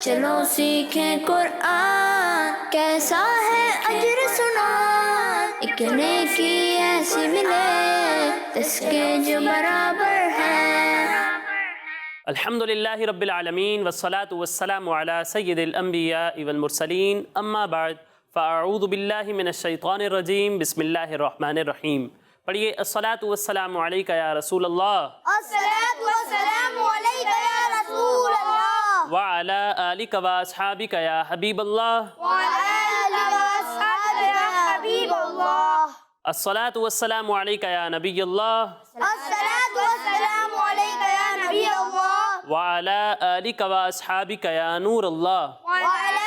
چلو سیکھیں قرآن، کیسا ہے اجر سنا، ایک نیکی ایسی ملے اس کے جو برابر ہے۔ الحمدللہ رب العالمین والصلاة والسلام علی سید الانبیاء والمرسلین، اما بعد فاعوذ باللہ من الشیطان الرجیم، بسم اللہ الرحمن الرحیم۔ پڑھیے الصلاة والسلام علیکہ یا رسول اللہ، الصلاۃ والسلام علیک یا رسول اللہ، وعلی آلک واصحابک یا حبیب اللہ، وعلی آلک واصحابک یا حبیب اللہ، الصلاة والسلام علیکہ یا نبی اللہ، الصلاۃ والسلام علیک یا نبی اللہ، وعلی آلک واصحابک یا نور اللہ۔ وعلی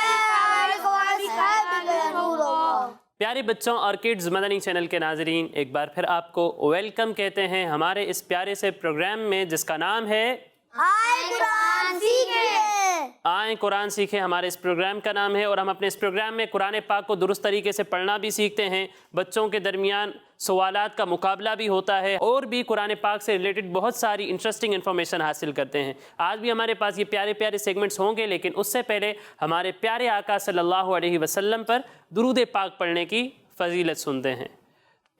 آلک واصحابک یا نور اللہ۔ پیارے بچوں اور کڈز مدنی چینل کے ناظرین، ایک بار پھر آپ کو ویلکم کہتے ہیں ہمارے اس پیارے سے پروگرام میں جس کا نام ہے آئے قرآن سیکھیں۔ آئیں قرآن سیکھیں۔ ہمارے اس پروگرام کا نام ہے اور ہم اپنے اس پروگرام میں قرآن پاک کو درست طریقے سے پڑھنا بھی سیکھتے ہیں، بچوں کے درمیان سوالات کا مقابلہ بھی ہوتا ہے اور بھی قرآن پاک سے ریلیٹڈ بہت ساری انٹرسٹنگ انفارمیشن حاصل کرتے ہیں۔ آج بھی ہمارے پاس یہ پیارے پیارے سیگمنٹس ہوں گے، لیکن اس سے پہلے ہمارے پیارے آقا صلی اللہ علیہ وسلم پر درود پاک پڑھنے کی فضیلت سنتے ہیں۔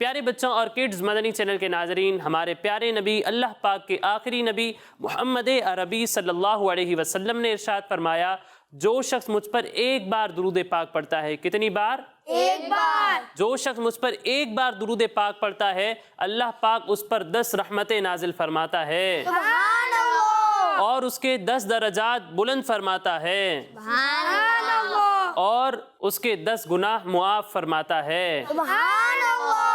پیارے بچوں اور کڈز مدنی چینل کے ناظرین، ہمارے پیارے نبی اللہ پاک کے آخری نبی محمد عربی صلی اللہ علیہ وسلم نے ارشاد فرمایا، جو شخص مجھ پر ایک بار درود پاک پڑھتا ہے، کتنی بار؟ ایک بار۔ جو شخص مجھ پر ایک بار درود پاک پڑھتا ہے، اللہ پاک اس پر 10 رحمتیں نازل فرماتا ہے سبحان اللہ، اور اس کے 10 درجات بلند فرماتا ہے سبحان اللہ، اور اس کے 10 گناہ معاف فرماتا ہے۔ سبحان اللہ۔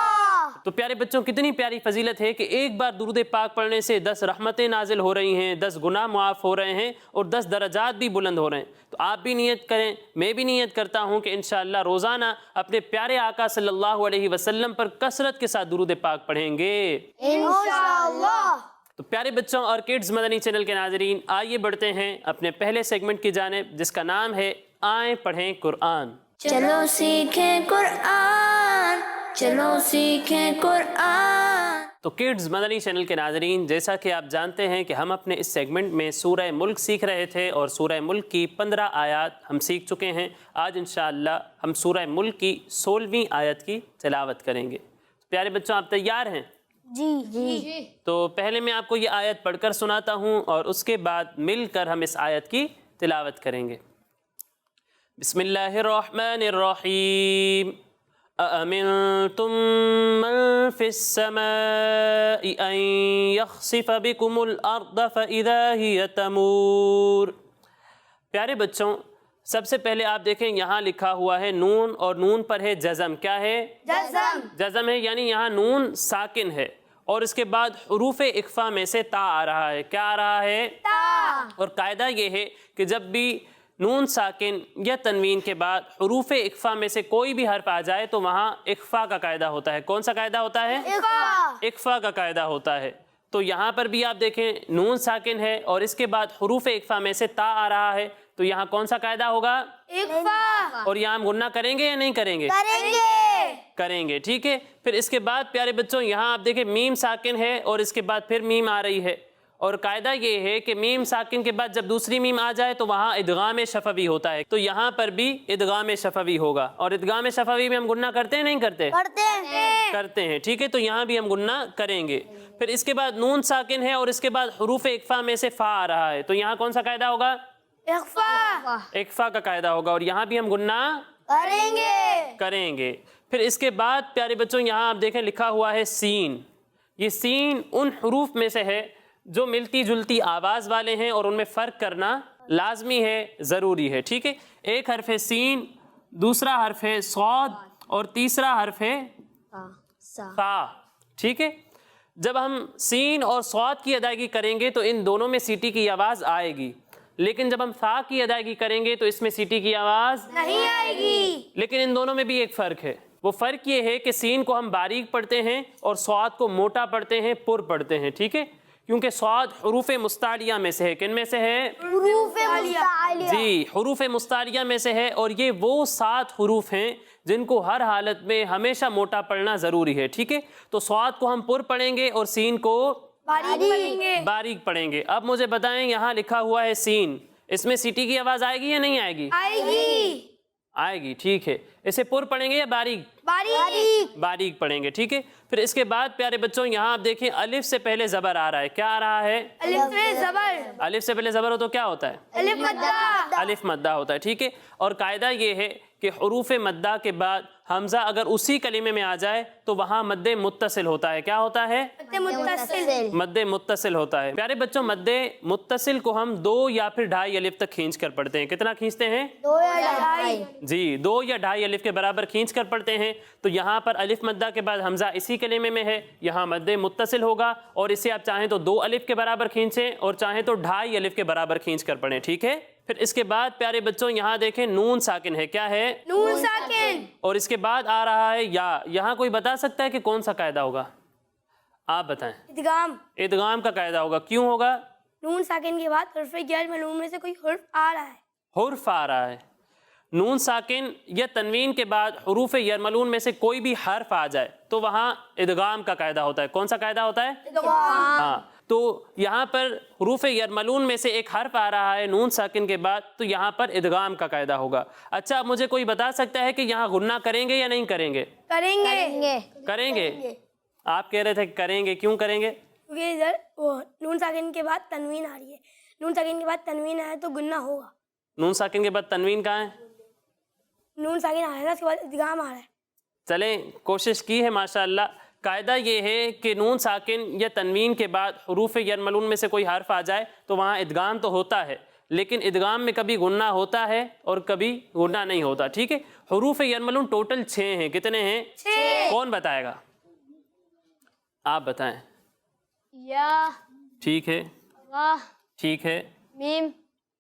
تو پیارے بچوں، کتنی پیاری فضیلت ہے کہ ایک بار درود پاک پڑھنے سے 10 رحمتیں نازل ہو رہی ہیں، 10 گناہ معاف ہو رہے ہیں اور 10 درجات بھی بلند ہو رہے ہیں۔ تو آپ بھی نیت کریں، میں بھی نیت کرتا ہوں کہ انشاءاللہ روزانہ اپنے پیارے آقا صلی اللہ علیہ وسلم پر کثرت کے ساتھ درود پاک پڑھیں گے انشاءاللہ۔ تو پیارے بچوں اور کڈز مدنی چینل کے ناظرین، آئیے بڑھتے ہیں اپنے پہلے سیگمنٹ کی جانب جس کا نام ہے آئیں پڑھیں قرآن۔ چلو سیکھیں قرآن، چلو سیکھیں قرآن۔ تو کڈز مدنی چینل کے ناظرین، جیسا کہ آپ جانتے ہیں کہ ہم اپنے اس سیگمنٹ میں سورہ ملک سیکھ رہے تھے اور سورہ ملک کی 15 آیات ہم سیکھ چکے ہیں۔ آج انشاءاللہ ہم سورہ ملک کی 16ویں آیت کی تلاوت کریں گے۔ پیارے بچوں، آپ تیار ہیں؟ جی۔ تو پہلے میں آپ کو یہ آیت پڑھ کر سناتا ہوں اور اس کے بعد مل کر ہم اس آیت کی تلاوت کریں گے۔ بسم اللہ الرحمن الرحیم۔ أَأَمِنْتُمْ مَنْ فِي السَّمَاءِ أَنْ يَخْسِفَ بِكُمُ الْأَرْضَ فَإِذَا هِيَ تَمُورُ۔ پیارے بچوں، سب سے پہلے آپ دیکھیں یہاں لکھا ہوا ہے نون، اور نون پر ہے جزم۔ کیا ہے؟ جزم۔ جزم ہے، یعنی یہاں نون ساکن ہے اور اس کے بعد حروف اخفا میں سے تا آ رہا ہے۔ کیا آ رہا ہے؟ تا۔ اور قاعدہ یہ ہے کہ جب بھی نون ساکن یا تنوین کے بعد حروف اخفا میں سے کوئی بھی حرف آ جائے تو وہاں اخفا کا قاعدہ ہوتا ہے۔ کون سا قاعدہ ہوتا ہے؟ اخفا کا قاعدہ ہوتا ہے۔ تو یہاں پر بھی آپ دیکھیں نون ساکن ہے اور اس کے بعد حروف اخفا میں سے تا آ رہا ہے، تو یہاں کون سا قاعدہ ہوگا؟ اخفا۔ اور یہاں ہم غنہ کریں گے یا نہیں کریں گے؟ کریں گے۔ کریں گے، ٹھیک ہے۔ پھر اس کے بعد پیارے بچوں یہاں آپ دیکھیں میم ساکن ہے اور اس کے بعد پھر میم آ رہی ہے، اور قاعدہ یہ ہے کہ میم ساکن کے بعد جب دوسری میم آ جائے تو وہاں ادغام شفوی ہوتا ہے، تو یہاں پر بھی ادغام شفوی ہوگا، اور ادغام شفوی میں ہم غنہ کرتے ہیں نہیں کرتے؟ کرتے ہیں، ٹھیک ہے۔ تو یہاں بھی ہم غنہ کریں گے۔ پھر اس کے بعد نون ساکن ہے اور اس کے بعد حروف اخفا میں سے فا آ رہا ہے، تو یہاں کون سا قاعدہ ہوگا؟ اخفا۔ اخفا کا قاعدہ ہوگا، اور یہاں بھی ہم غنہ کریں گے۔ پھر اس کے بعد پیارے بچوں یہاں آپ دیکھیں لکھا ہوا ہے سین۔ یہ سین ان حروف میں سے ہے جو ملتی جلتی آواز والے ہیں اور ان میں فرق کرنا لازمی ہے، ضروری ہے، ٹھیک ہے۔ ایک حرف ہے سین، دوسرا حرف ہے صاد اور تیسرا حرف ہے فا، ٹھیک ہے۔ جب ہم سین اور صاد کی ادائیگی کریں گے تو ان دونوں میں سیٹی کی آواز آئے گی، لیکن جب ہم فا کی ادائیگی کریں گے تو اس میں سیٹی کی آواز نہیں آئے گی۔ لیکن ان دونوں میں بھی ایک فرق ہے۔ وہ فرق یہ ہے کہ سین کو ہم باریک پڑھتے ہیں اور صاد کو موٹا پڑھتے ہیں، پر پڑھتے ہیں، ٹھیک ہے، کیونکہ صاد حروف مستعلیہ میں سے ہے۔ کن میں سے ہے؟ حروف مستعلیہ۔ جی، حروف مستعلیہ میں سے ہے، اور یہ وہ 7 حروف ہیں جن کو ہر حالت میں ہمیشہ موٹا پڑھنا ضروری ہے، ٹھیک ہے۔ تو صاد کو ہم پر پڑھیں گے اور سین کو باریک پڑھیں گے۔ باریک پڑھیں گے۔ اب مجھے بتائیں یہاں لکھا ہوا ہے سین، اس میں سیٹی کی آواز آئے گی یا نہیں آئے گی؟ آئے گی. آئے گی. ٹھیک ہے. اسے پر پڑھیں گے یا باریک؟ باریک. باریک پڑھیں گے. ٹھیک ہے. پھر اس کے بعد پیارے بچوں یہاں آپ دیکھیں الف سے پہلے زبر آ رہا ہے. کیا آ رہا ہے؟ الف سے زبر. الف سے پہلے زبر ہو تو کیا ہوتا ہے؟ الف مدہ. الف مدہ ہوتا ہے. ٹھیک ہے. اور قاعدہ یہ ہے کہ حروف مدہ کے بعد حمزہ اگر اسی کلمے میں آ جائے تو وہاں مد متصل ہوتا ہے. کیا ہوتا ہے؟ متصل. مد متصل ہوتا ہے. پیارے بچوں مد متصل کو ہم 2 یا پھر 2.5 الف تک کھینچ کر پڑھتے ہیں. کتنا کھینچتے ہیں؟ 2 یا 2.5. جی 2 یا 2.5 الف کے برابر کھینچ کر پڑھتے ہیں. تو یہاں پر الف مدہ کے بعد حمزہ اسی کلمے میں ہے, یہاں مد متصل ہوگا, اور اسے آپ چاہیں تو 2 الف کے برابر کھینچیں اور چاہیں تو 2.5 الف کے برابر کھینچ کر پڑھیں. ٹھیک ہے. پھر اس کے بعد پیارے بچوں یہاں دیکھیں نون ساکن ہے. کیا ہے؟ نون ساکن. اور اس کے بعد آ رہا ہے یا. یہاں کوئی بتا سکتا ہے کہ کون سا قاعدہ ہوگا؟ آپ بتائیں. ادغام. ادغام کا قاعدہ ہوگا. کیوں ہوگا؟ نون ساکن کے بعد حرف غیر معلوم میں سے کوئی حرف آ رہا ہے. حرف آ رہا ہے. نون ساکن یا تنوین کے بعد حروف یرملون میں سے کوئی بھی حرف آ جائے تو وہاں ادغام کا قاعدہ ہوتا ہے. کون سا قاعدہ ہوتا ہے؟ ادغام. ہاں. تو یہاں پر حروف یرملون میں سے ایک حرف آ رہا ہے نون ساکن کے بعد, تو یہاں پر ادغام کا قاعدہ ہوگا. اچھا اب مجھے کوئی بتا سکتا ہے کہ یہاں غنہ کریں گے یا نہیں کریں گے؟ کریں گے. کریں گے. آپ کہہ رہے تھے کہ کریں گے. کیوں کریں گے؟ کیونکہ ادھر نون ساکن کے بعد تنوین آ رہی ہے. نون ساکن کے بعد تنوین آئے تو گنہ ہوگا. نون ساکن کے بعد تنوین کہاں ہے؟ نون ساکن آ رہا ہے نا, اس کے بعد ادغام آ رہا ہے. چلیں کوشش کی ہے ماشاءاللہ. قاعدہ یہ ہے کہ نون ساکن یا تنوین کے بعد حروف یرملون میں سے کوئی حرف آ جائے تو وہاں ادغام تو ہوتا ہے, لیکن ادغام میں کبھی غنہ ہوتا ہے اور کبھی غنہ نہیں ہوتا. ٹھیک ہے. حروف یرملون ٹوٹل 6 ہیں. کتنے ہیں؟ 6. کون بتائے گا؟ آپ بتائیں. یا. ٹھیک ہے. واہ. ٹھیک ہے. میم.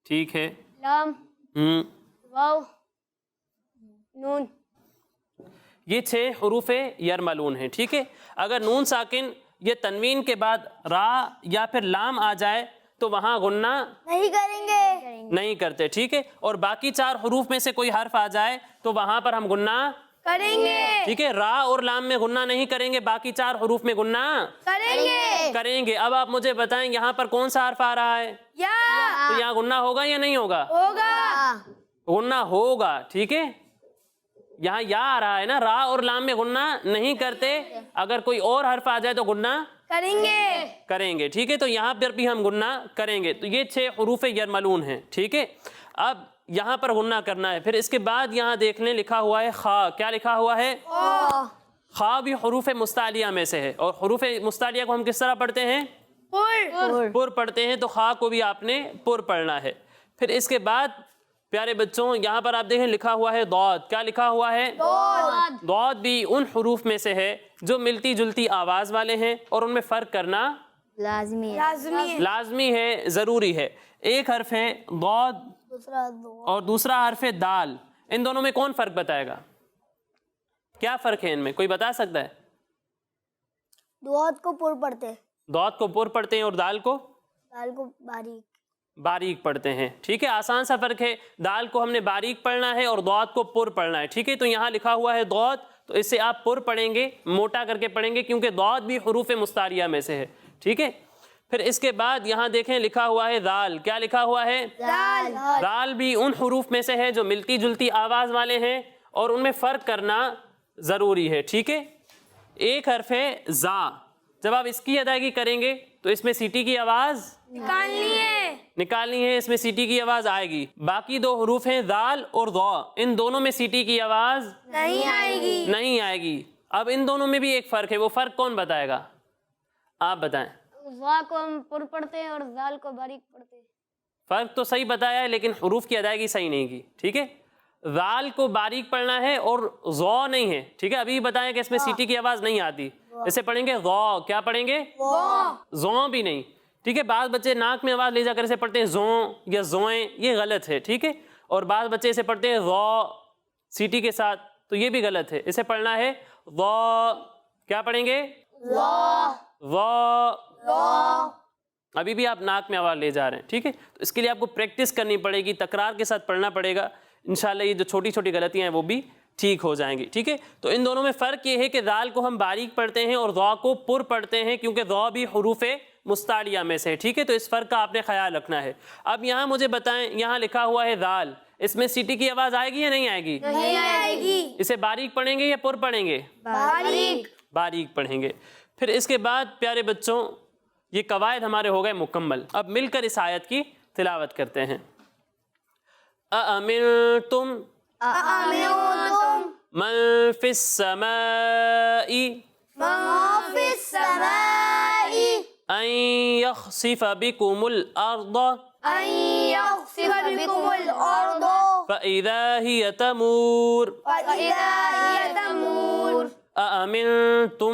ٹھیک ہے. لام. واو. نون. یہ 6 حروف یرملون ہیں. ٹھیک ہے. اگر نون ساکن یا تنوین کے بعد را یا پھر لام آ جائے تو وہاں غنہ نہیں کریں گے. نہیں کرتے. ٹھیک ہے. اور باقی 4 حروف میں سے کوئی حرف آ جائے تو وہاں پر ہم غنہ کریں گے. ٹھیک ہے. را اور لام میں غنہ نہیں کریں گے, باقی 4 حروف میں غنہ کریں گے. کریں گے. اب آپ مجھے بتائیں یہاں پر کون سا حرف آ رہا ہے؟ یا. تو یہاں غنہ ہوگا یا نہیں ہوگا؟ ہوگا. غنہ ہوگا. ٹھیک ہے. یہاں یا آ رہا ہے نا, را اور لام میں غنہ نہیں کرتے. اگر کوئی اور حرف آ جائے تو غنہ کریں گے. کریں گے. ٹھیک ہے. تو یہاں پر بھی ہم غنہ کریں گے. تو یہ 6 حروف یرملون ہیں. ٹھیک ہے. اب یہاں پر غنہ کرنا ہے. پھر اس کے بعد یہاں دیکھ لیں لکھا ہوا ہے خا. کیا لکھا ہوا ہے؟ خا بھی حروف مستعلیہ میں سے ہے, اور حروف مستعلیہ کو ہم کس طرح پڑھتے ہیں؟ پر پڑھتے ہیں. تو خا کو بھی آپ نے پر پڑھنا ہے. پھر اس کے بعد پیارے بچوں یہاں پر آپ دیکھیں لکھا ہوا ہے ضاد. کیا لکھا ہوا ہے؟ ضاد بھی ان حروف میں سے ہے جو ملتی جلتی آواز والے ہیں اور ان میں فرق کرنا لازمی ہے, ضروری ہے. ایک حرف ہے ضاد اور دوسرا حرف ہے دال. ان دونوں میں کون فرق بتائے گا؟ کیا فرق ہے ان میں؟ کوئی بتا سکتا ہے؟ ضاد کو پر پڑھتے ہیں. ضاد کو پر پڑھتے ہیں اور دال کو باریک پڑھتے ہیں. ٹھیک ہے. آسان سا فرق ہے. دال کو ہم نے باریک پڑھنا ہے اور ضاد کو پر پڑھنا ہے. ٹھیک ہے. تو یہاں لکھا ہوا ہے ضاد, تو اس سے آپ پر پڑھیں گے, موٹا کر کے پڑھیں گے, کیونکہ ضاد بھی حروف مستعلیہ میں سے ہے. ٹھیک ہے. پھر اس کے بعد یہاں دیکھیں لکھا ہوا ہے ذال. کیا لکھا ہوا ہے؟ ذال بھی ان حروف میں سے ہے جو ملتی جلتی آواز والے ہیں اور ان میں فرق کرنا ضروری ہے. ٹھیک ہے. ایک حرف ہے زا. جب آپ اس کی ادائیگی کریں گے تو اس میں سیٹی کی آواز نکالنی ہے. اس میں سیٹی کی آواز آئے گی. باقی 2 حروف ہیں ذال اور ضا, ان دونوں میں سیٹی کی آواز نہیں آئے گی. اب ان دونوں میں بھی ایک فرق ہے. وہ فرق کون بتائے گا؟ آپ بتائیں. ضا کو ہم پر پڑھتے ہیں اور ذال کو باریک پڑھتے ہیں. فرق تو صحیح بتایا ہے لیکن حروف کی ادائیگی صحیح نہیں کی. ٹھیک ہے. ذال کو باریک پڑھنا ہے اور ضا نہیں ہے. ٹھیک ہے. ابھی بتائیں کہ اس میں سیٹی کی آواز نہیں آتی. اسے پڑھیں گے ضا. کیا پڑھیں گے؟ ضا بھی نہیں. ٹھیک ہے. بعض بچے ناک میں آواز لے جا کر اسے پڑھتے ہیں زوں یا زوئیں, یہ غلط ہے. ٹھیک ہے. اور بعض بچے اسے پڑھتے ہیں ضا سیٹی کے ساتھ, تو یہ بھی غلط ہے. اسے پڑھنا ہے ضا. کیا پڑھیں گے؟ ضا. ابھی بھی آپ ناک میں آواز لے جا رہے ہیں. ٹھیک ہے. تو اس کے لیے آپ کو پریکٹس کرنی پڑے گی, تکرار کے ساتھ پڑھنا پڑے گا. انشاءاللہ یہ جو چھوٹی چھوٹی غلطیاں ہیں وہ بھی ٹھیک ہو جائیں گی. ٹھیک ہے. تو ان دونوں میں فرق یہ ہے کہ ذال کو ہم باریک پڑھتے ہیں اور ضا کو پر پڑھتے ہیں, کیونکہ ضا بھی حروف مستعلیہ میں سے، ٹھیک ہے؟ تو اس فرق کا آپ نے خیال رکھنا ہے۔ اب یہاں مجھے بتائیں، یہاں لکھا ہوا ہے ذال، اس میں سیٹی کی آواز آئے گی یا نہیں آئے گی؟ نہیں آئے گی، اسے باریک پڑھیں گے یا پر پڑھیں گے؟ باریک۔ باریک پڑھیں گے۔ پھر اس کے بعد پیارے بچوں یہ قواعد ہمارے ہو گئے مکمل۔ اب مل کر اس آیت کی تلاوت کرتے ہیں۔ أَأَمِنْتُمْ أَأَمِنْتُمْ مَنْ فِي السَّمَاءِ مَنْ فِي السَّمَاءِ أَنْ يَخْسِفَ بِكُمُ الْأَرْضَ أَنْ يَخْسِفَ بِكُمُ الْأَرْضَ فَإِذَا هِيَ تَمُورُ فَإِذَا هِيَ تَمُورُ أَأَمِنْتُمْ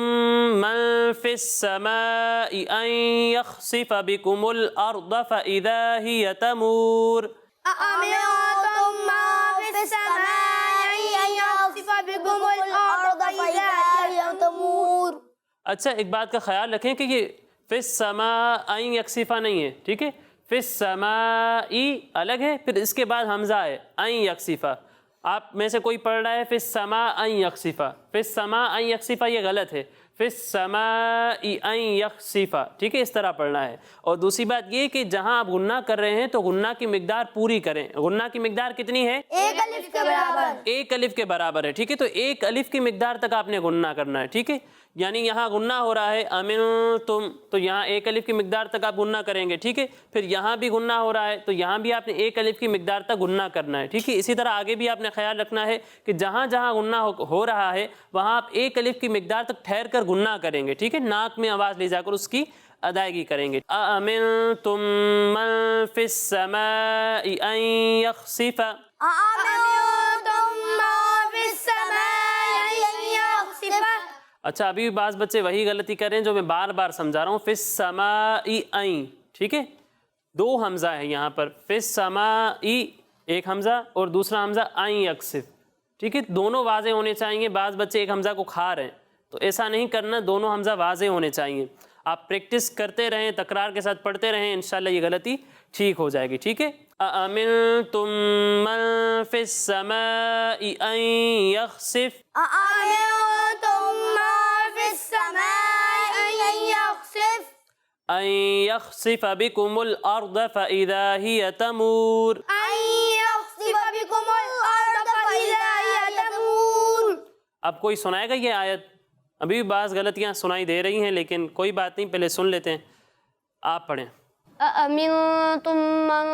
مَنْ فِي السَّمَاءِ أَنْ يَخْسِفَ بِكُمُ الْأَرْضَ فَإِذَا هِيَ تَمُورُ أَأَمِنْتُمْ مَنْ فِي السَّمَاءِ أَنْ يَخْسِفَ بِكُمُ الْأَرْضَ فَإِذَا هِيَ تَمُورُ۔ اچھا ایک بات کا خیال رکھیں کہ یہ فِي السَّمَاءِ أَنْ يَخْسِفَ نہیں ہے، ٹھیک ہے؟ فِي السَّمَاءِ الگ ہے، پھر اس کے بعد حمزہ ہے أَنْ يَخْسِفَ۔ آپ میں سے کوئی پڑھ رہا ہے فِي السَّمَاءِ أَنْ يَخْسِفَ، فِي السَّمَاءِ أَنْ يَخْسِفَ، یہ غلط ہے، فِي السَّمَاءِ أَنْ يَخْسِفَ، ٹھیک ہے؟ اس طرح پڑھنا ہے۔ اور دوسری بات یہ کہ جہاں آپ غنہ کر رہے ہیں تو غنہ کی مقدار پوری کریں۔ غنہ کی مقدار کتنی ہے؟ ایک الف کے برابر، ایک الف کے برابر ہے، ٹھیک ہے؟ تو ایک الف کی مقدار تک آپ نے غنہ کرنا ہے، ٹھیک ہے؟ یعنی یہاں غنہ ہو رہا ہے امنتم، تو یہاں ایک الف کی مقدار تک آپ غنہ کریں گے، ٹھیک ہے؟ پھر یہاں بھی غنہ ہو رہا ہے تو یہاں بھی آپ نے ایک الف کی مقدار تک غنہ کرنا ہے، ٹھیک ہے؟ اسی طرح آگے بھی آپ نے خیال رکھنا ہے کہ جہاں جہاں غنہ ہو رہا ہے وہاں آپ ایک الف کی مقدار تک ٹھہر کر غنہ کریں گے، ٹھیک ہے؟ ناک میں آواز لے جا کر اس کی ادائیگی کریں گے۔ أَأَمِنْتُمْ مَنْ فِي السَّمَاءِ أَنْ يَخْسِفَ أَأَمِنْتُمْ مَنْ فِي السَّمَاءِ أَنْ يَخْسِفَ۔ اچھا ابھی بھی بعض بچے وہی غلطی کر رہے ہیں جو میں بار بار سمجھا رہا ہوں، فِي السَّمَاءِ أَنْ، ٹھیک ہے؟ دو حمزہ ہے یہاں پر، فِي السَّمَاءِ ایک حمزہ اور دوسرا حمزہ أَنْ يَخْسِفَ، ٹھیک ہے؟ دونوں واضح ہونے چاہیے۔ بعض بچے ایک حمزہ کو کھا رہے ہیں تو ایسا نہیں کرنا، دونوں حمزہ واضح ہونے چاہیے۔ آپ پریکٹس کرتے رہیں، تکرار کے ساتھ پڑھتے رہیں، انشاءاللہ یہ غلطی ٹھیک ہو جائے گی، ٹھیک ہے؟ أَأَمِنْتُمْ مَنْ فِي السَّمَاءِ أَنْ يَخْسِفَ أَأَمِنْتُمْ مَنْ فِي السَّمَاءِ أَنْ يَخْسِفَ أَنْ يَخْسِفَ بِكُمُ الْأَرْضَ فَإِذَا هِيَ تَمُورُ أَنْ يَخْسِفَ بِكُمُ الْأَرْضَ فَإِذَا هِيَ تَمُورُ۔ اب کوئی سنائے گا یہ آیت؟ ابھی بھی بعض غلطیاں سنائی دے رہی ہیں لیکن کوئی بات نہیں، پہلے سن لیتے ہیں، آپ پڑھیں۔ أأمنتم من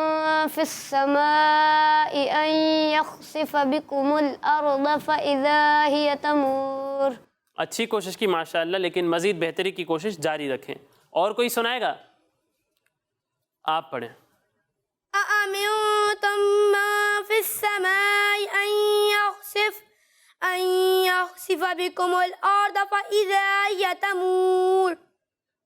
في السماء أن يخسف بكم الأرض فإذا هي تمور۔ اچھی کوشش کی ماشاءاللہ، لیکن مزید بہتری کی کوشش جاری رکھیں۔ اور کوئی سنائے گا؟ آپ پڑھیں۔ أأمنتم من في السماء أن يخسف بكم الأرض فإذا هي تمور۔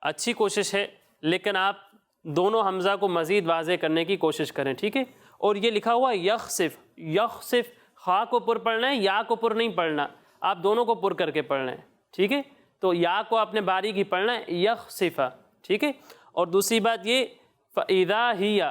اچھی کوشش ہے لیکن آپ دونوں حمزہ کو مزید واضح کرنے کی کوشش کریں، ٹھیک ہے؟ اور یہ لکھا ہوا ہے یخسف، یخسف، خا کو پر پڑھنا ہے، یا کو پر نہیں پڑھنا، آپ دونوں کو پر کر کے پڑھنا ہے، ٹھیک ہے؟ تو یا کو آپ نے باریک ہی پڑھنا ہے، یخسف، ٹھیک ہے؟ اور دوسری بات یہ فَإِذَا هِيَ،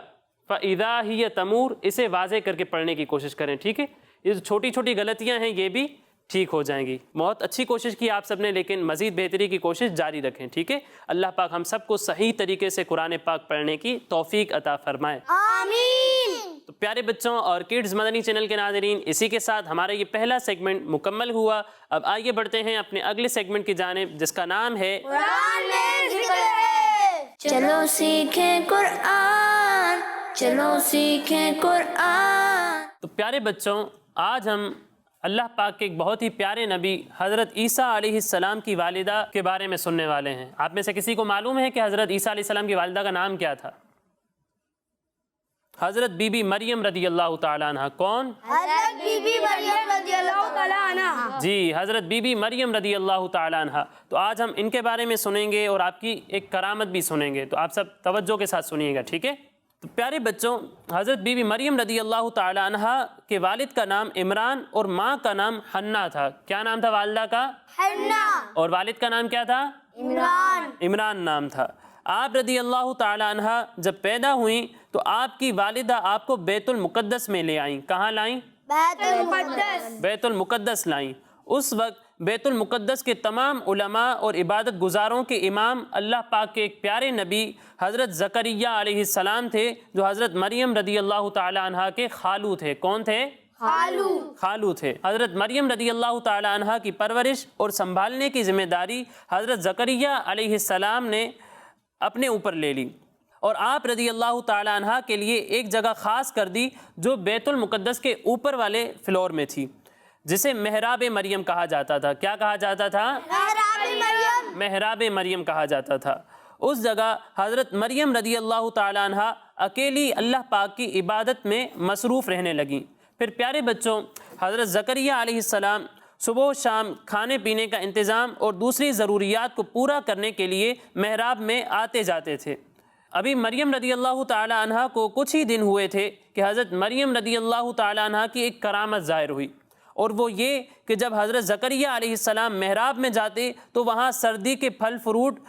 فَإِذَا هِيَ تَمُورُ، اسے واضح کر کے پڑھنے کی کوشش کریں، ٹھیک ہے؟ یہ جو چھوٹی چھوٹی غلطیاں ہیں یہ بھی ٹھیک ہو جائیں گی۔ بہت اچھی کوشش کی آپ سب نے، لیکن مزید بہتری کی کوشش جاری رکھیں، ٹھیک ہے؟ اللہ پاک ہم سب کو صحیح طریقے سے قرآن پاک پڑھنے کی توفیق عطا فرمائے، آمین۔ تو پیارے بچوں اور کڈز مدنی چینل کے ناظرین، اسی کے ساتھ ہمارا یہ پہلا سیگمنٹ مکمل ہوا۔ اب آئیے بڑھتے ہیں اپنے اگلے سیگمنٹ کی جانب جس کا نام ہے قرآن میں ذکر ہے۔ چلو سیکھیں قرآن، چلو سیکھیں قرآن۔ تو پیارے بچوں آج ہم اللہ پاک کے ایک بہت ہی پیارے نبی حضرت عیسیٰ علیہ السلام کی والدہ کے بارے میں سننے والے ہیں۔ آپ میں سے کسی کو معلوم ہے کہ حضرت عیسیٰ علیہ السلام کی والدہ کا نام کیا تھا؟ حضرت بی بی مریم رضی اللہ تعالیٰ عنہ۔ کون؟ حضرت بی بی مریم رضی اللہ تعالیٰ عنہ۔ جی حضرت بی بی مریم رضی اللہ تعالیٰ عنہ۔ تو آج ہم ان کے بارے میں سنیں گے اور آپ کی ایک کرامت بھی سنیں گے، تو آپ سب توجہ کے ساتھ سنیے گا، ٹھیک ہے؟ تو پیارے بچوں حضرت بی بی مریم رضی اللہ تعالیٰ عنہ کے والد کا نام عمران اور ماں کا نام حنا تھا۔ کیا نام تھا والدہ کا؟ حنا۔ اور والد کا نام کیا تھا؟ عمران۔ عمران نام تھا۔ آپ رضی اللہ تعالیٰ عنہ جب پیدا ہوئیں تو آپ کی والدہ آپ کو بیت المقدس میں لے آئیں۔ کہاں لائیں؟ بیت المقدس۔ بیت المقدس لائیں۔ اس وقت بیت المقدس کے تمام علماء اور عبادت گزاروں کے امام اللہ پاک کے ایک پیارے نبی حضرت زکریا علیہ السلام تھے، جو حضرت مریم رضی اللہ تعالی عنہا کے خالو تھے۔ کون تھے؟ خالو تھے۔ حضرت مریم رضی اللہ تعالی عنہا کی پرورش اور سنبھالنے کی ذمہ داری حضرت زکریا علیہ السلام نے اپنے اوپر لے لی، اور آپ رضی اللہ تعالی عنہا کے لیے ایک جگہ خاص کر دی جو بیت المقدس کے اوپر والے فلور میں تھی، جسے محراب مریم کہا جاتا تھا۔ کیا کہا جاتا تھا؟ محراب مریم کہا جاتا تھا۔ اس جگہ حضرت مریم رضی اللہ تعالی عنہا اکیلی اللہ پاک کی عبادت میں مصروف رہنے لگیں۔ پھر پیارے بچوں، حضرت زکریا علیہ السلام صبح و شام کھانے پینے کا انتظام اور دوسری ضروریات کو پورا کرنے کے لیے محراب میں آتے جاتے تھے۔ ابھی مریم رضی اللہ تعالی عنہا کو کچھ ہی دن ہوئے تھے کہ حضرت مریم رضی اللہ تعالی عنہا کی ایک کرامت ظاہر ہوئی، اور وہ یہ کہ جب حضرت زکریا علیہ السلام محراب میں جاتے تو وہاں سردی کے پھل فروٹ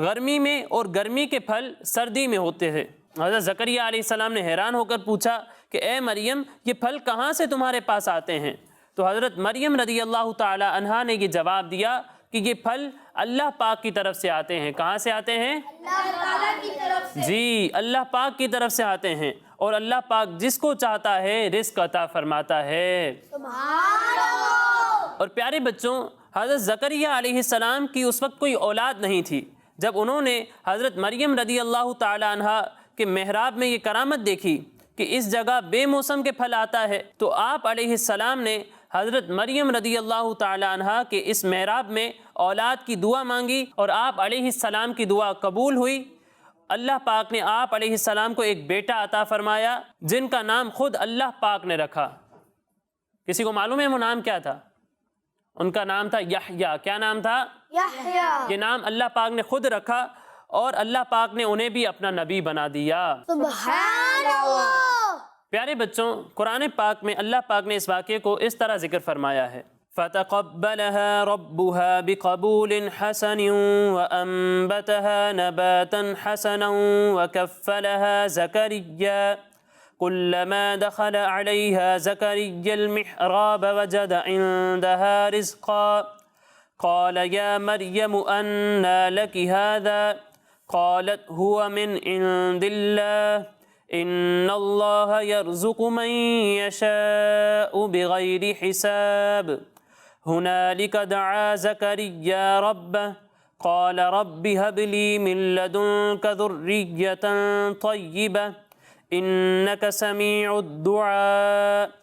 گرمی میں اور گرمی کے پھل سردی میں ہوتے تھے۔ حضرت زکریا علیہ السلام نے حیران ہو کر پوچھا کہ اے مریم، یہ پھل کہاں سے تمہارے پاس آتے ہیں؟ تو حضرت مریم رضی اللہ تعالی عنہا نے یہ جواب دیا کہ یہ پھل اللہ پاک کی طرف سے آتے ہیں۔ کہاں سے آتے ہیں؟ جی، اللہ پاک کی طرف سے آتے ہیں، اور اللہ پاک جس کو چاہتا ہے رزق عطا فرماتا ہے۔ اور پیارے بچوں، حضرت زکریا علیہ السلام کی اس وقت کوئی اولاد نہیں تھی۔ جب انہوں نے حضرت مریم رضی اللہ تعالی عنہا کے محراب میں یہ کرامت دیکھی کہ اس جگہ بے موسم کے پھل آتا ہے، تو آپ علیہ السلام نے حضرت مریم رضی اللہ تعالی عنہا کے اس محراب میں اولاد کی دعا مانگی، اور آپ علیہ السلام کی دعا قبول ہوئی۔ اللہ پاک نے آپ علیہ السلام کو ایک بیٹا عطا فرمایا، جن کا نام خود اللہ پاک نے رکھا۔ کسی کو معلوم ہے وہ نام کیا تھا؟ ان کا نام تھا یحییٰ۔ کیا نام تھا؟ یہ نام اللہ پاک نے خود رکھا، اور اللہ پاک نے انہیں بھی اپنا نبی بنا دیا۔ سبحان اللہ۔ پیارے بچوں، قرآن پاک میں اللہ پاک نے اس واقعے کو اس طرح ذکر فرمایا ہے، فَتَقَبَّلَهَا رَبُّهَا بِقَبُولٍ حَسَنٍ وَأَنبَتَهَا نَبَاتًا حَسَنًا وَكَفَّلَهَا زَكَرِيَّا كُلَّمَا دَخَلَ عَلَيْهَا زَكَرِيَّا الْمِحْرَابَ وَجَدَ عِندَهَا رِزْقًا قَالَ يَا مَرْيَمُ أَنَّىٰ لَكِ هَٰذَا قَالَتْ هُوَ مِنْ عِندِ اللَّهِ إِنَّ اللَّهَ يَرْزُقُ مَن يَشَاءُ بِغَيْرِ حِسَابٍ هُنَالِكَ دَعَا زَكَرِيَّا رَبَّهُ قَالَ رَبِّ هَبْ لِي مِن لَّدُنكَ ذُرِّيَّةً طَيِّبَةً إِنَّكَ سَمِيعُ الدُّعَاءِ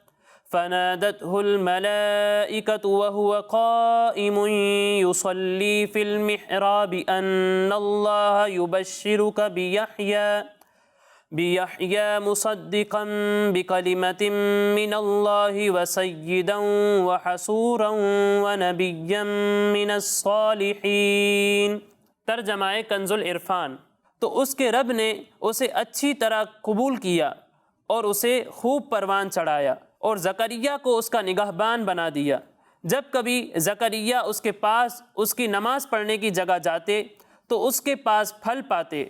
فنادته الملائكة وهو قائم يصلي في المحراب أن الله يبشرك بيحيى مصدقا بكلمة من الله وسيدا وحصورا ونبيا من الصالحين۔ ترجمہ کنز العرفان۔ تو اس کے رب نے اسے اچھی طرح قبول کیا اور اسے خوب پروان چڑھایا، اور زکریا کو اس کا نگہبان بنا دیا۔ جب کبھی زکریا اس کے پاس اس کی نماز پڑھنے کی جگہ جاتے تو اس کے پاس پھل پاتے۔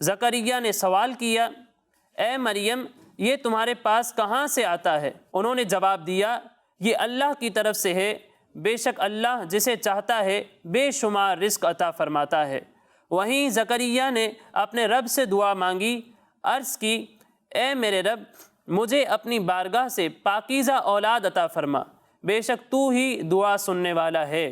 زکریا نے سوال کیا، اے مریم، یہ تمہارے پاس کہاں سے آتا ہے؟ انہوں نے جواب دیا، یہ اللہ کی طرف سے ہے، بے شک اللہ جسے چاہتا ہے بے شمار رزق عطا فرماتا ہے۔ وہیں زکریا نے اپنے رب سے دعا مانگی، عرض کی، اے میرے رب، مجھے اپنی بارگاہ سے پاکیزہ اولاد عطا فرما، بے شک تو ہی دعا سننے والا ہے۔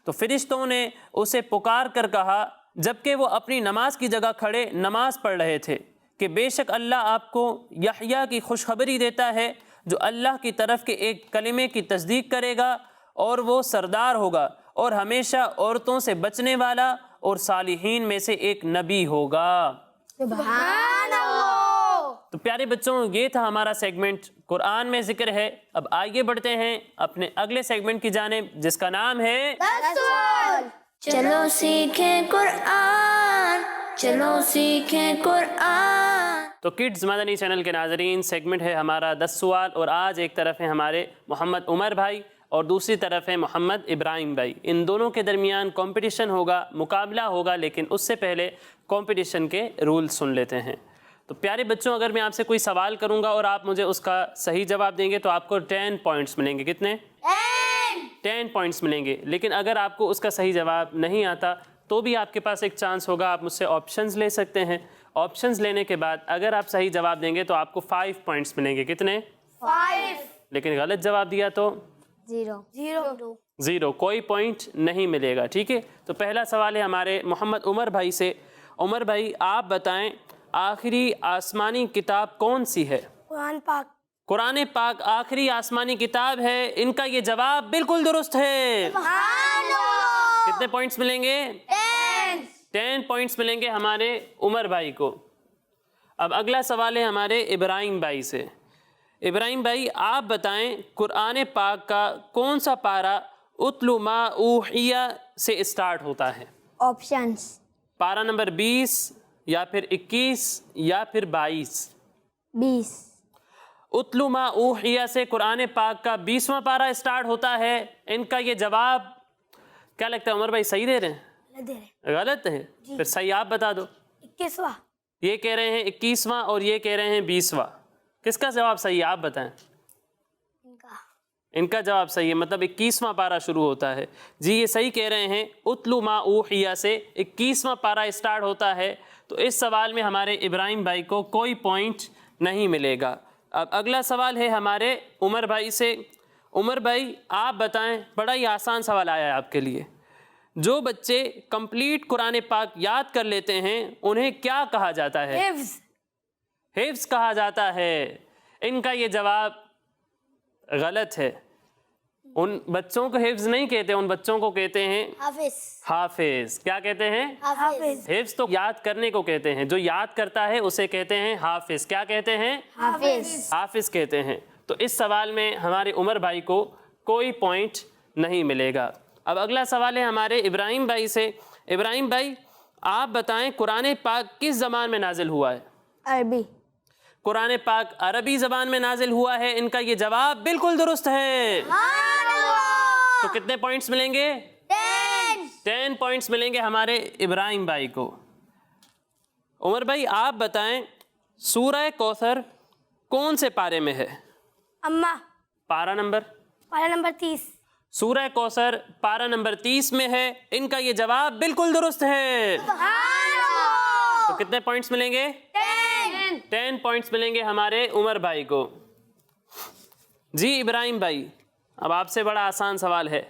تو فرشتوں نے اسے پکار کر کہا جبکہ وہ اپنی نماز کی جگہ کھڑے نماز پڑھ رہے تھے کہ بے شک اللہ آپ کو یحییٰ کی خوشخبری دیتا ہے جو اللہ کی طرف کے ایک کلمے کی تصدیق کرے گا، اور وہ سردار ہوگا اور ہمیشہ عورتوں سے بچنے والا اور صالحین میں سے ایک نبی ہوگا۔ سبحان اللہ۔ تو پیارے بچوں، یہ تھا ہمارا سیگمنٹ قرآن میں ذکر ہے۔ اب آئیے بڑھتے ہیں اپنے اگلے سیگمنٹ کی جانب، جس کا نام ہے چلو سیکھیں قرآن، چلو سیکھیں قرآن۔ تو کڈز مدنی چینل کے ناظرین، سیگمنٹ ہے ہمارا 10 سوال، اور آج ایک طرف ہیں ہمارے محمد عمر بھائی اور دوسری طرف ہے محمد ابراہیم بھائی۔ ان دونوں کے درمیان کمپٹیشن ہوگا، مقابلہ ہوگا، لیکن اس سے پہلے کمپٹیشن کے رول سن لیتے ہیں۔ تو پیارے بچوں، اگر میں آپ سے کوئی سوال کروں گا اور آپ مجھے اس کا صحیح جواب دیں گے تو آپ کو 10 پوائنٹس ملیں گے۔ کتنے؟ 10۔ 10 پوائنٹس ملیں گے. لیکن اگر آپ کو اس کا صحیح جواب نہیں آتا تو بھی آپ کے پاس ایک چانس ہوگا, آپ مجھ سے آپشنز لے سکتے ہیں. آپشنز لینے کے بعد اگر آپ صحیح جواب دیں گے تو آپ کو 5 پوائنٹس ملیں گے. کتنے؟ 5. لیکن غلط جواب دیا تو 0. 0, کوئی پوائنٹ نہیں ملے گا. ٹھیک ہے, تو پہلا سوال ہے ہمارے محمد عمر بھائی سے. عمر بھائی آپ بتائیں آخری آسمانی کتاب کون سی ہے؟ قرآن پاک. قرآن پاک آخری آسمانی کتاب ہے. ان کا یہ جواب بالکل درست ہے. کتنے پوائنٹس ملیں گے؟ 10 پوائنٹس ملیں گے ہمارے عمر بھائی کو. اب اگلا سوال ہے ہمارے ابراہیم بھائی سے. ابراہیم بھائی آپ بتائیں قرآن پاک کا کون سا پارہ اتلو ما اوحی سے اسٹارٹ ہوتا ہے؟ آپشنز. پارہ نمبر 20 یا پھر 21 یا پھر 22. 20. اتلو ما اوحی سے قرآن پاک کا 20واں پارہ اسٹارٹ ہوتا ہے. ان کا یہ جواب کیا لگتا ہے عمر بھائی, صحیح دے رہے ہیں غلط ہے؟ پھر صحیح آپ بتا دو. 21واں. یہ کہہ رہے ہیں 21واں اور یہ کہہ رہے ہیں 20واں. کس کا جواب صحیح ہے آپ بتائیں؟ ان کا جواب صحیح ہے, مطلب 21واں پارہ شروع ہوتا ہے. جی یہ صحیح کہہ رہے ہیں, اتلو ما اوحی سے 21واں پارہ اسٹارٹ ہوتا ہے. تو اس سوال میں ہمارے ابراہیم بھائی کو کوئی پوائنٹ نہیں ملے گا. اب اگلا سوال ہے ہمارے عمر بھائی سے. عمر بھائی آپ بتائیں, بڑا ہی آسان سوال آیا ہے آپ کے لیے. جو بچے کمپلیٹ قرآن پاک یاد کر لیتے ہیں انہیں کیا کہا جاتا ہے؟ حفظ کہا جاتا ہے. ان کا یہ جواب غلط ہے. ان بچوں کو حفظ نہیں کہتے, ان بچوں کو کہتے ہیں حافظ. کیا کہتے ہیں؟ حفظ تو یاد کرنے کو کہتے ہیں, جو یاد کرتا ہے اسے کہتے ہیں حافظ. کیا کہتے ہیں؟ حافظ کہتے ہیں. تو اس سوال میں ہمارے عمر بھائی کو کوئی پوائنٹ نہیں ملے گا. اب اگلا سوال ہے ہمارے ابراہیم بھائی سے. ابراہیم بھائی آپ بتائیں قرآن پاک کس زبان میں نازل ہوا ہے؟ عربی. قرآن پاک عربی زبان میں نازل ہوا ہے. ان کا یہ جواب بالکل درست ہے. تو کتنے پوائنٹس ملیں گے؟ 10 پوائنٹس ملیں گے ہمارے ابراہیم بھائی کو. عمر بھائی آپ بتائیں سورہ کوثر کون سے پارے میں ہے؟ اما. پارہ نمبر 30. سورہ کوثر پارہ نمبر 30 میں ہے. ان کا یہ جواب بالکل درست ہے. تو کتنے پوائنٹس ملیں گے؟ 10 پوائنٹس ملیں گے ہمارے عمر بھائی کو. جی ابراہیم بھائی اب آپ سے بڑا آسان سوال ہے.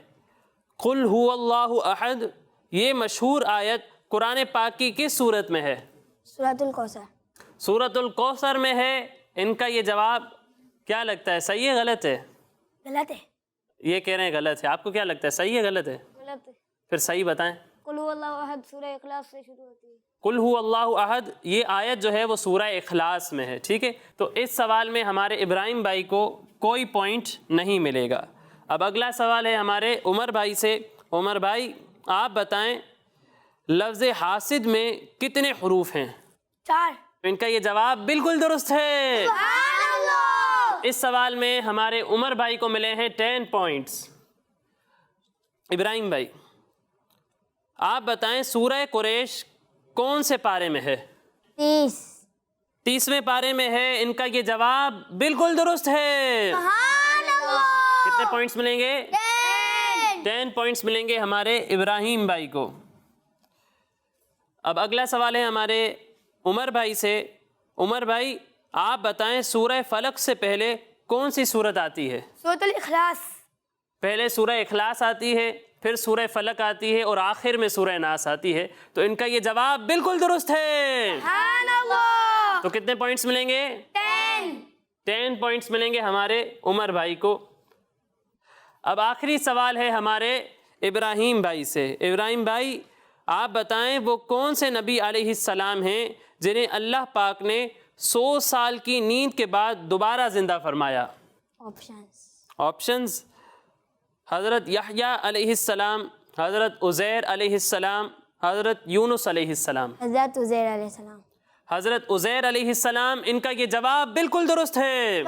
قل هو اللہ احد یہ مشہور آیت قرآن پاک کی کس صورت میں ہے؟ سورۃ الکوثر. سورۃ الکوثر میں ہے. ان کا یہ جواب کیا لگتا ہے, صحیح ہے غلط ہے؟ غلط ہے. یہ کہہ رہے ہیں غلط ہے. آپ کو کیا لگتا ہے, صحیح ہے غلط ہے؟ غلط ہے. پھر صحیح بتائیں. قل هو اللہ احد سورہ اخلاص سے شروع ہوتی ہے. قل هو اللہ احد یہ آیت جو ہے وہ سورہ اخلاص میں ہے. ٹھیک ہے, تو اس سوال میں ہمارے ابراہیم بھائی کو کوئی پوائنٹ نہیں ملے گا. اب اگلا سوال ہے ہمارے عمر بھائی سے. عمر بھائی آپ بتائیں لفظ حاسد میں کتنے حروف ہیں؟ 4. ان کا یہ جواب بالکل درست ہے. اس سوال میں ہمارے عمر بھائی کو ملے ہیں 10 پوائنٹس. ابراہیم بھائی آپ بتائیں سورہ قریش کون سے پارے میں ہے؟ 30ویں پارے میں ہے. ان کا یہ جواب بالکل درست ہے. کتنے پوائنٹس ملیں گے؟ 10 پوائنٹس ملیں گے ہمارے ابراہیم بھائی کو. اب اگلا سوال ہے ہمارے عمر بھائی سے. عمر بھائی آپ بتائیں سورہ فلق سے پہلے کون سی سورت آتی ہے؟ سورۃ الاخلاص. پہلے سورہ اخلاص آتی ہے, پھر سورہ فلق آتی ہے اور آخر میں سورہ ناس آتی ہے. تو ان کا یہ جواب بالکل درست ہے. تو کتنے پوائنٹس ملیں گے؟ 10 پوائنٹس ملیں گے ہمارے عمر بھائی کو. اب آخری سوال ہے ہمارے ابراہیم بھائی سے. ابراہیم بھائی آپ بتائیں وہ کون سے نبی علیہ السلام ہیں جنہیں اللہ پاک نے 100 سال کی نیند کے بعد دوبارہ زندہ فرمایا؟ آپشنز حضرت یحییٰ علیہ السلام, حضرت عزیر علیہ السلام, حضرت یونس علیہ السلام. حضرت عزیر علیہ السلام. حضرت عزیر علیہ السلام. ان کا یہ جواب بالکل درست ہے.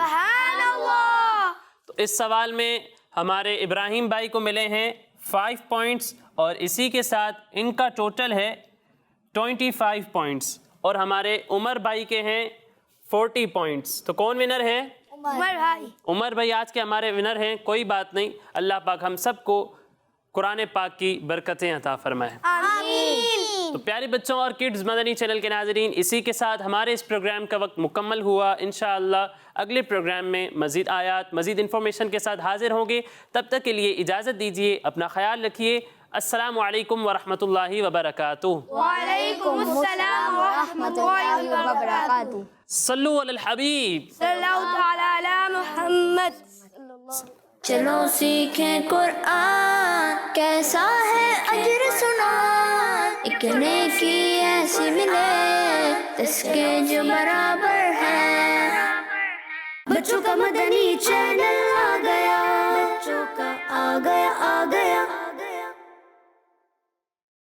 تو اس سوال میں ہمارے ابراہیم بھائی کو ملے ہیں 5 پوائنٹس اور اسی کے ساتھ ان کا ٹوٹل ہے 25 پوائنٹس اور ہمارے عمر بھائی کے ہیں 40 پوائنٹس. تو کون ونر ہے؟ عمر بھائی. عمر بھائی آج کے ہمارے ونر ہیں. کوئی بات نہیں, اللہ پاک ہم سب کو قرآن پاک کی برکتیں عطا فرمائے. آمین. تو پیارے بچوں اور کڈز مدنی چینل کے ناظرین, اسی کے ساتھ ہمارے اس پروگرام کا وقت مکمل ہوا. انشاءاللہ اگلے پروگرام میں مزید آیات, مزید انفارمیشن کے ساتھ حاضر ہوں گے. تب تک کے لیے اجازت دیجیے, اپنا خیال رکھیے. السلام علیکم ورحمۃ اللہ وبرکاتہ. وعلیکم السلام ورحمۃ اللہ وبرکاتہ. صلو علی الحبیب. صلی اللہ تعالی علی محمد. چلو سیکھیں قرآن, کیسا ہے اجر سنا, ایک نیکی ایسی ملے جس کے جو برابر ہے. بچوں کا مدنی چینل آ گیا, بچوں کا آ گیا